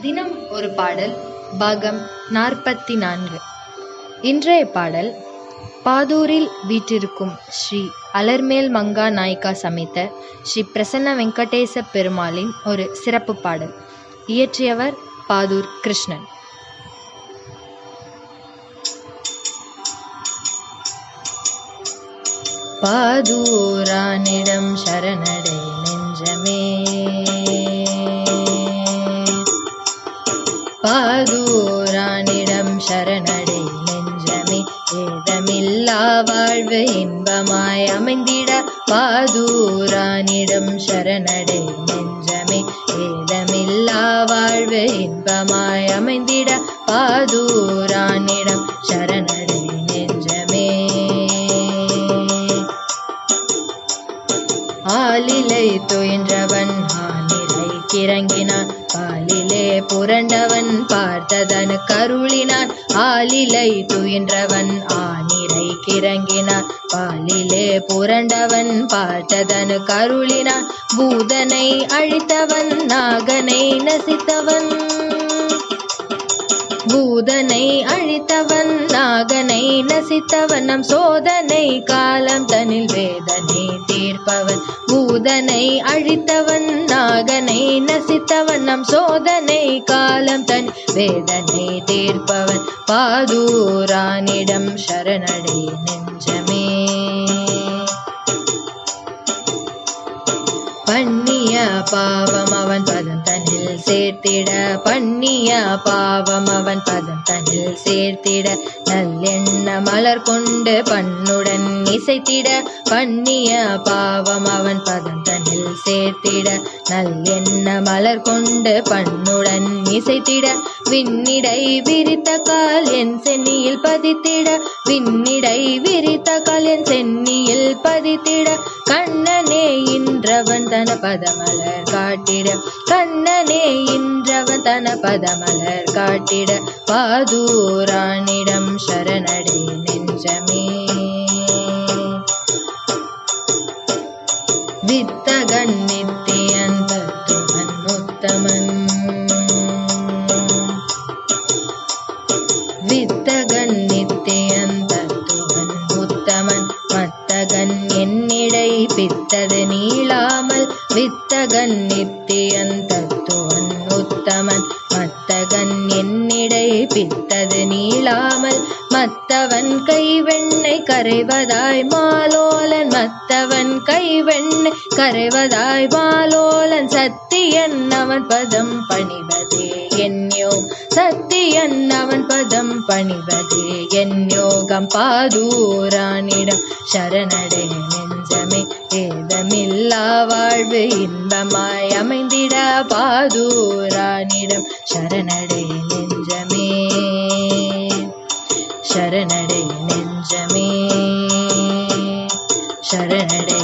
தினம் ஒரு பாடல் பாகம் 44. இன்றைய பாடல் பாதூரில் வீற்றிருக்கும் ஸ்ரீ அலர்மேல் மங்கா நாயக்கா சமேத ஸ்ரீ பிரசன்ன வெங்கடேச பெருமாளின் ஒரு சிறப்பு பாடல். இயற்றியவர் பாதூர் கிருஷ்ணன். பாதூரானிடம் சரணடை நெஞ்சமே, பாதூரானிடம் சரணடை நெஞ்சமே, ஏதமில்லா வாழ்வு இன்பமாய் அமைந்திட. பாதூரானிடம் சரணடை நெஞ்சமே, ஏதமில்லா வாழ்வு இன்பமாய் அமைந்திட. பாதூரானிடம் சரணடை நெஞ்சமே. ஆலிலை துயின்றவன் ஆனிரை கிறங்கினான், பாலிலே புரண்டவன் பார்த்ததன் கருளினான். ஆலிலை துயின்றவன் ஆனிரை கிறங்கினான், பாலிலே புரண்டவன் பார்த்ததன் கருளினான். பூதனை அழித்தவன் நாகனை நசித்தவன், பூதனை அழித்தவன் நாகனை நசித்தவன். நம் சோதனை காலம் தனில் வேதனை தீர்ப்பவன். பூதனை அழித்தவன் நாகனை நசித்தவன், நம் சோதனை காலம் தன் வேதனை தீர்ப்பவன். பாதூரானிடம் சரணடை நெஞ்சமே. பண்ணிய பாவம் அவன் பதம் தனில் சேர்த்திட, பண்ணிய பாவம் அவன் பதம் தனில் சேர்த்திட. நல்லெண்ண மலர் கொண்டு பண்ணுடன் இசைத்திட, பண்ணிய பாவம் அவன் பதம் தனில் சேர்த்திட. நல்லெண்ண மலர் கொண்டு பண்ணுடன் இசைத்திட. விண்ணிடை விரித்த கால் என் சென்னியில் பதித்திட, விண்ணிடை விரித்த கால் என் சென்னியில் பதித்திட. கண்ணனே இன்றவன் தன பதமலர் காட்டிட, கண்ணனே இன்றவன் தன பதமலர் காட்டிட. பாதூரானிடம் சரணடை நெஞ்சமே. வித்தகன் நித்தியன் தத்துவன் உத்தமன், வித்தகன் நித்தியன் தத்துவன் உத்தமன். மத்தகன் என்னிடை பித்தது நீளாமல், வித்தகன் நித்தியன் தத்துவன் உத்தமன். மத்தகன் என்னிடை பித்தது நீளாமல். மத்தவன் கைவெண்ணை கரைவதாய் மாலோலன், மத்தவன் கைவெண்ணை கரைவதாய் மாலோலன். சத்தியன் அவன் பதம் பணிவதே என் யோகம், சத்தியன் அவன் பதம் பணிவதே என் யோகம். பாதூரானிடம் சரணடை நெஞ்சமே, ஏதமில்லா வாழ்வு இன்பமாய் அமைந்திட. பாதூரானிடம் சரணடை நெஞ்சமே, சரணடை நெஞ்சமே, சரணடை